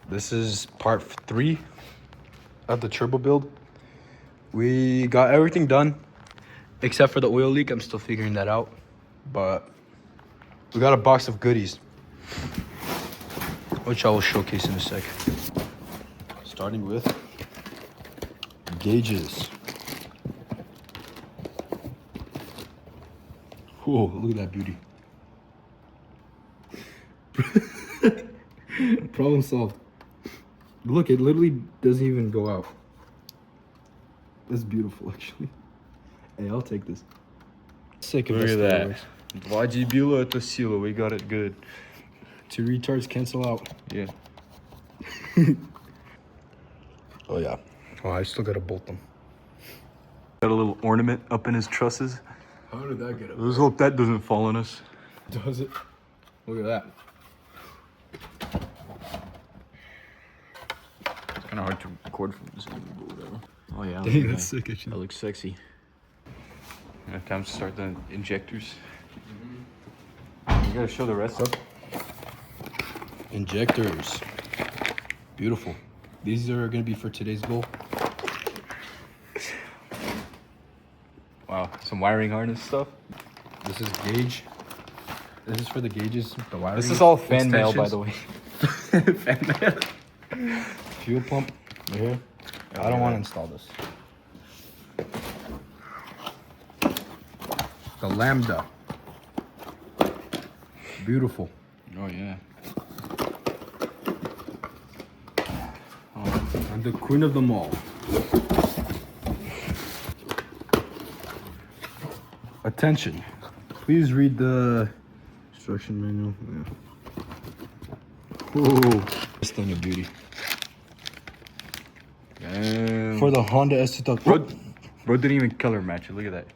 This is part 3 of the turbo build. We got everything done except for the oil leak. I'm still figuring that out, but we got a box of goodies, which I will showcase in a sec. Starting with gauges. Whoa, look at that beauty. Problem solved. Look, it literally doesn't even go out. That's beautiful, actually. Hey, I'll take this. Sick of Look this. at that. 2 дебила это сила. We got it good. 2 retards cancel out. Yeah. Oh, yeah. Oh, I still gotta bolt them. Got a little ornament up in his trusses. How did that get up? Let's hope that doesn't fall on us. Does it? Look at that. It's kind of hard to record from this angle, but whatever. Oh yeah. Dang, that's sick, actually. That looks sexy. Yeah, time to start the injectors. You gotta show the rest up. Injectors. Beautiful. These are gonna be for today's goal. Wow, some wiring harness stuff. This is gauge. This is for the gauges, the wiring. This is all fan mail, by the way. Fan mail. Fuel pump right here. I don't want to install this. The Lambda. Beautiful. Oh yeah. And the queen of them all. Attention. Please read the instruction manual. Yeah. Whoa. This thing a beauty. Damn. For the Honda S2000. Bro didn't even color match it. Look at that.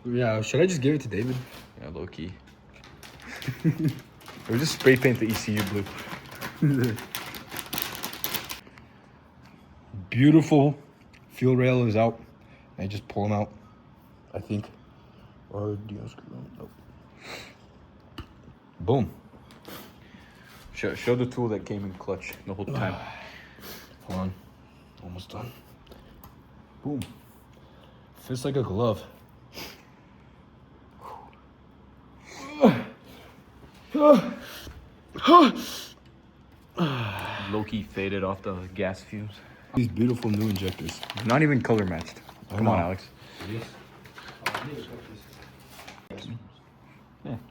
Yeah, should I just give it to David? Yeah, low key. Or just spray paint the ECU blue. Beautiful. Fuel rail is out. I just pull them out, I think. Or do you unscrew them? Nope. Boom. Show the tool that came in clutch the whole time. Hold on. Almost done. Boom. Fits like a glove. Low-key faded off the gas fumes. These beautiful new injectors. Not even color matched. Come on, Alex. Yeah.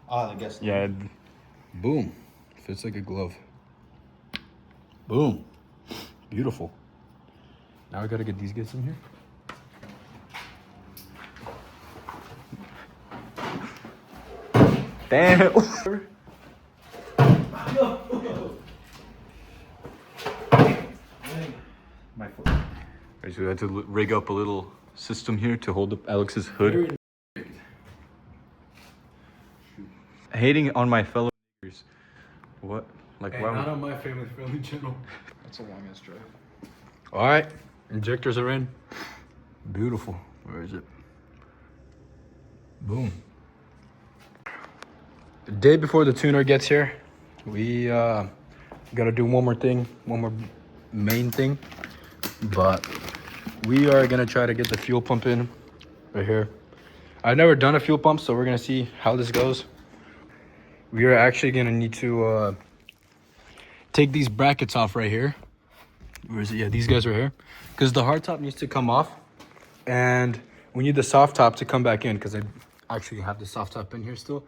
I guess. Yeah. Boom. Fits like a glove. Boom. Beautiful. Now I gotta get these guys in here. Damn. My foot. Right, so we had to rig up a little system here to hold up Alex's hood. Hating on my fellow niggers. What? Like, Hey, why? not on my family-friendly channel. That's a long ass drive. All right, injectors are in. Beautiful. Where is it? Boom. The day before the tuner gets here, we gotta do one more thing, one more main thing. But we are gonna try to get the fuel pump in right here. I've never done a fuel pump, so we're gonna see how this goes. We are actually gonna need to take these brackets off right here. Where is it? Yeah, these guys are here. Because the hard top needs to come off. And we need the soft top to come back in, because I actually have the soft top in here still.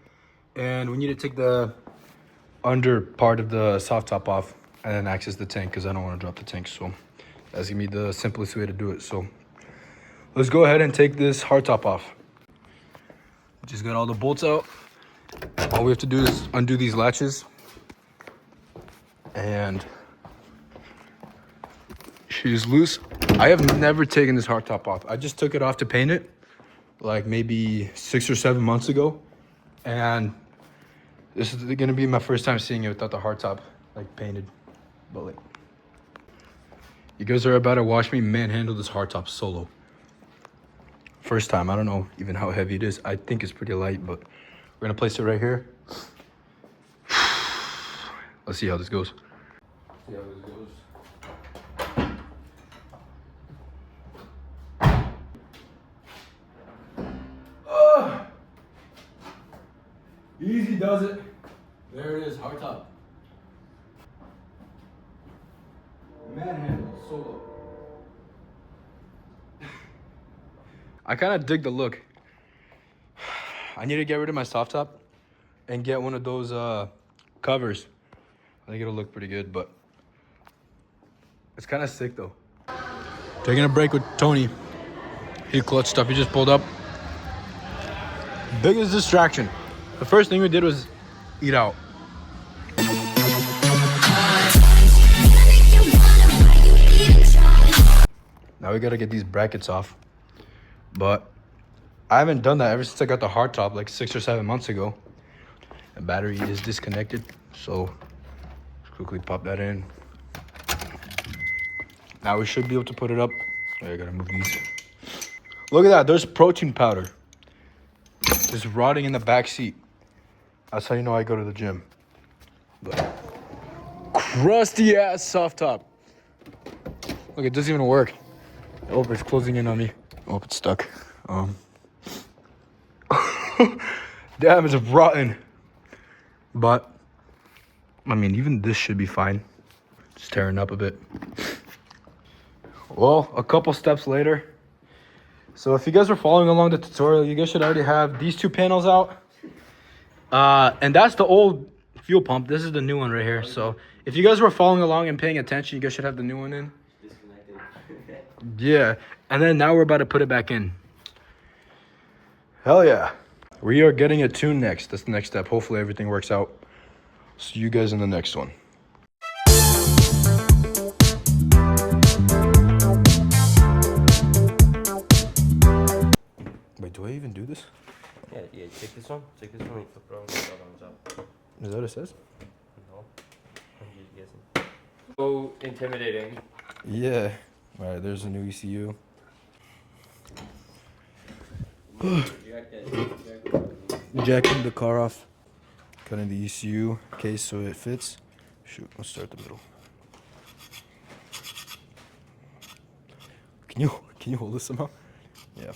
And we need to take the under part of the soft top off and then access the tank, because I don't want to drop the tank. So that's gonna be the simplest way to do it. So let's go ahead and take this hard top off. Just got all the bolts out. All we have to do is undo these latches. And she's loose. I have never taken this hard top off. I just took it off to paint it like maybe 6 or 7 months ago. And this is gonna be my first time seeing it without the hardtop, like painted. But like, you guys are about to watch me manhandle this hardtop solo. First time. I don't know even how heavy it is. I think it's pretty light, but we're gonna place it right here. Let's see how this goes. See how this goes. Easy does it. There it is, hardtop. Manhandle solo. I kind of dig the look. I need to get rid of my soft top and get one of those covers. I think it'll look pretty good, but it's kind of sick though. Taking a break with Tony. He clutched up. He just pulled up. Biggest distraction. The first thing we did was eat out. Now we gotta get these brackets off. But I haven't done that ever since I got the hardtop like 6 or 7 months ago. The battery is disconnected, so let's quickly pop that in. Now we should be able to put it up. Oh, I gotta move these. Look at that, there's protein powder. Just rotting in the back seat. That's how you know I go to the gym. But crusty ass soft top. Look, it doesn't even work. Oh, it's closing in on me. Oh, it's stuck. Damn, it's rotten. But I mean, even this should be fine. Just tearing up a bit. Well, a couple steps later. So if you guys were following along the tutorial, you guys should already have these two panels out. And that's the old fuel pump. This is the new one right here. So if you guys were following along and paying attention, you guys should have the new one in. Yeah. And then now we're about to put it back in. Hell yeah. We are getting it tuned next. That's the next step. Hopefully everything works out. See you guys in the next one. Wait, do I even do this? Yeah, take this one and flip it around and the other one's up. Is that what it says? No. I'm just guessing. So intimidating. Yeah. Alright, there's a new ECU. Jacking the car off. Cutting the ECU case so it fits. Shoot, let's start the middle. Can you hold this somehow? Yeah.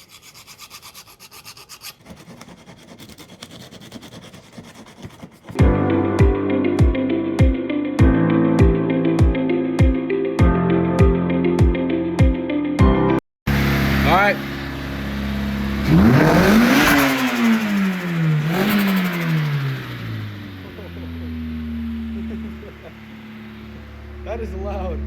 All right. That is loud.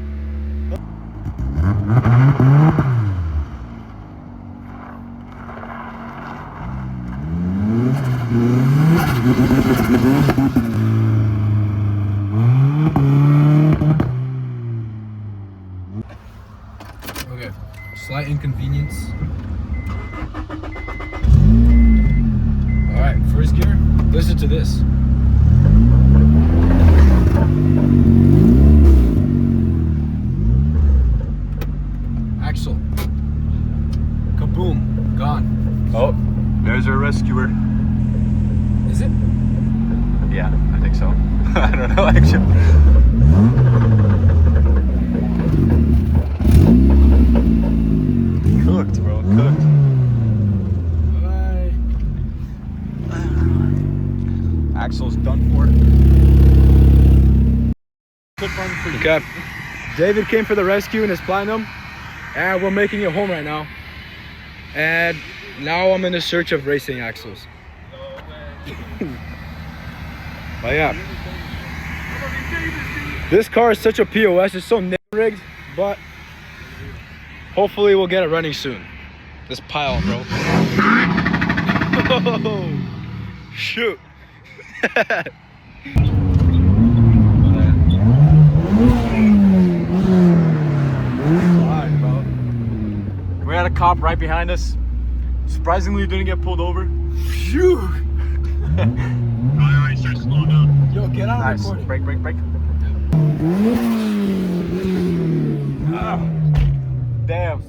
Okay, slight inconvenience. All right, first gear, listen to this. Axle. Kaboom, gone. Oh, there's our rescuer. Is it? Yeah, I think so. I don't know actually. Cooked, bro. Cooked. Bye. Axle's done for. Good run for you. Okay. David came for the rescue in his Platinum, and we're making it home right now. And now I'm in the search of racing axles. But yeah, this car is such a POS. It's so rigged, but hopefully we'll get it running soon. This pile, bro. Oh, shoot. We had a cop right behind us. Surprisingly, didn't get pulled over. Phew. Alright, start slowing down. Yo, get out of Nice. recording. Break. Ah, Damn.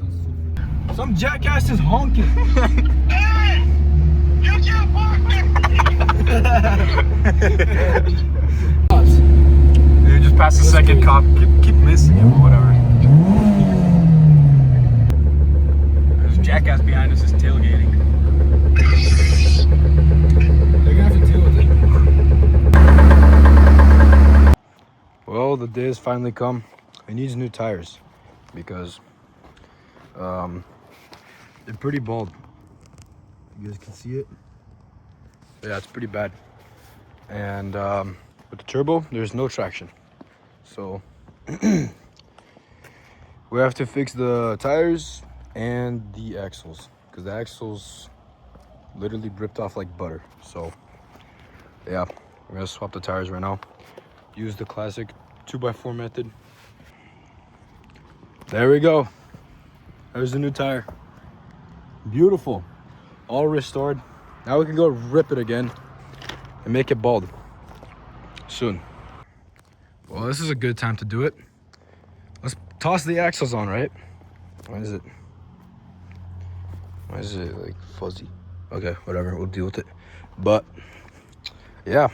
some jackass is honking. Hey! You can't park there! Dude, just pass the second cop. Keep missing him or whatever. There's a jackass behind us is tailgating. They're gonna have to deal with it. Well, the day has finally come. He needs new tires because they're pretty bald. You guys can see it. Yeah, it's pretty bad. And with the turbo, there's no traction. So we have to fix the tires and the axles because the axles literally ripped off like butter. So yeah, we're gonna swap the tires right now. Use the classic 2x4 method. There we go. There's the new tire. Beautiful. All restored. Now we can go rip it again and make it bald soon. Well, this is a good time to do it. Let's toss the axles on, right? Why is it like fuzzy? Okay, whatever, we'll deal with it. But yeah,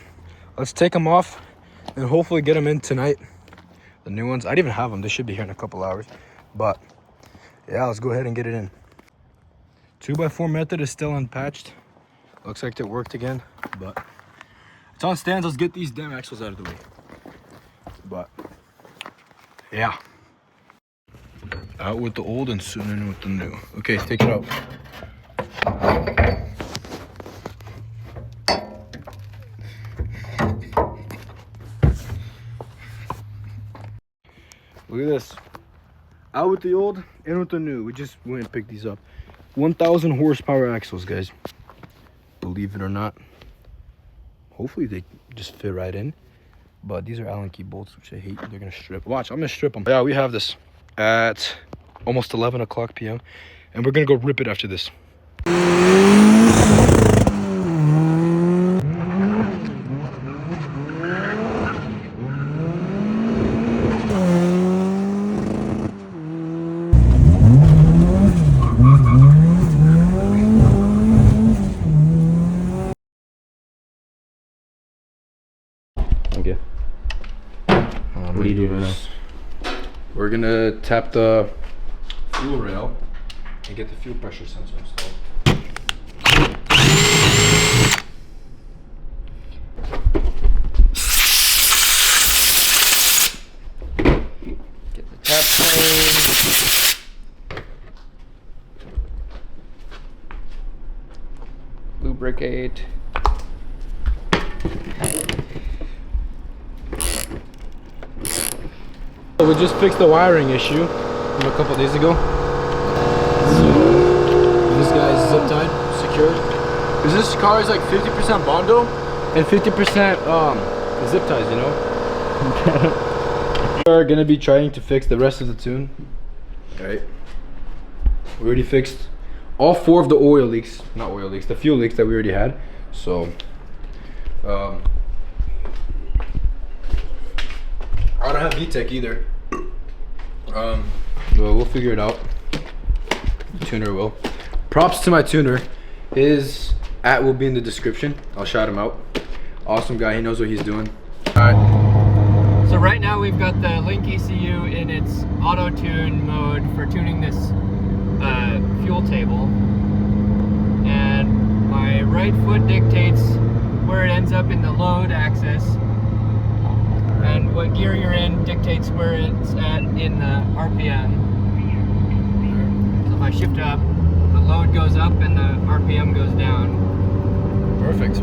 let's take them off and hopefully get them in tonight. The new ones, I didn't even have them. They should be here in a couple hours. But yeah, let's go ahead and get it in. 2x4 method is still unpatched. Looks like it worked again, but it's on stands. Let's get these damn axles out of the way. But yeah, out with the old and soon in with the new. Okay, take it out. Look at this. Out with the old, in with the new. We just went and picked these up. 1,000 horsepower axles, guys. Believe it or not. Hopefully they just fit right in. But these are Allen key bolts, which I hate. They're gonna strip. Watch, I'm gonna strip them. Yeah, we have this at almost 11 o'clock p.m. And we're gonna go rip it after this. Okay. What are you doing now? We're gonna tap the fuel rail and get the fuel pressure sensor installed. Get the tap chain. Lubricate. So we just fixed the wiring issue from a couple days ago. So this guy is zip tied, secured. Because this car is like 50% Bondo and 50% zip ties, you know? We are gonna be trying to fix the rest of the tune. Alright. We already fixed all 4 of the oil leaks, not oil leaks, the fuel leaks that we already had. So I don't have VTEC either. Well, we'll figure it out. The tuner will. Props to my tuner. His @ will be in the description. I'll shout him out. Awesome guy. He knows what he's doing. All right. So right now we've got the Link ECU in its auto-tune mode for tuning this fuel table. And my right foot dictates where it ends up in the load axis. And what gear you're in dictates where it's at in the RPM. So if I shift up, the load goes up and the RPM goes down. Perfect.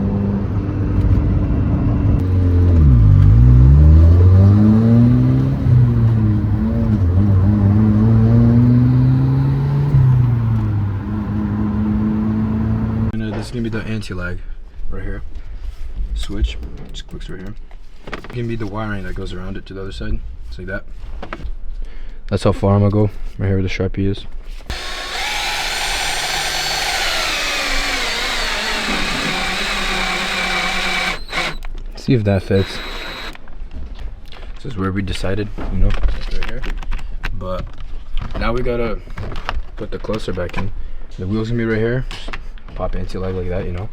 This is gonna be the anti-lag right here. Switch, just clicks right here. It's gonna be the wiring that goes around it to the other side. It's like that. That's how far I'm gonna go. Right here where the Sharpie is. See if that fits. This is where we decided, you know, right here. But now we gotta put the cluster back in. The wheel's gonna be right here. Pop anti-lag like that, you know.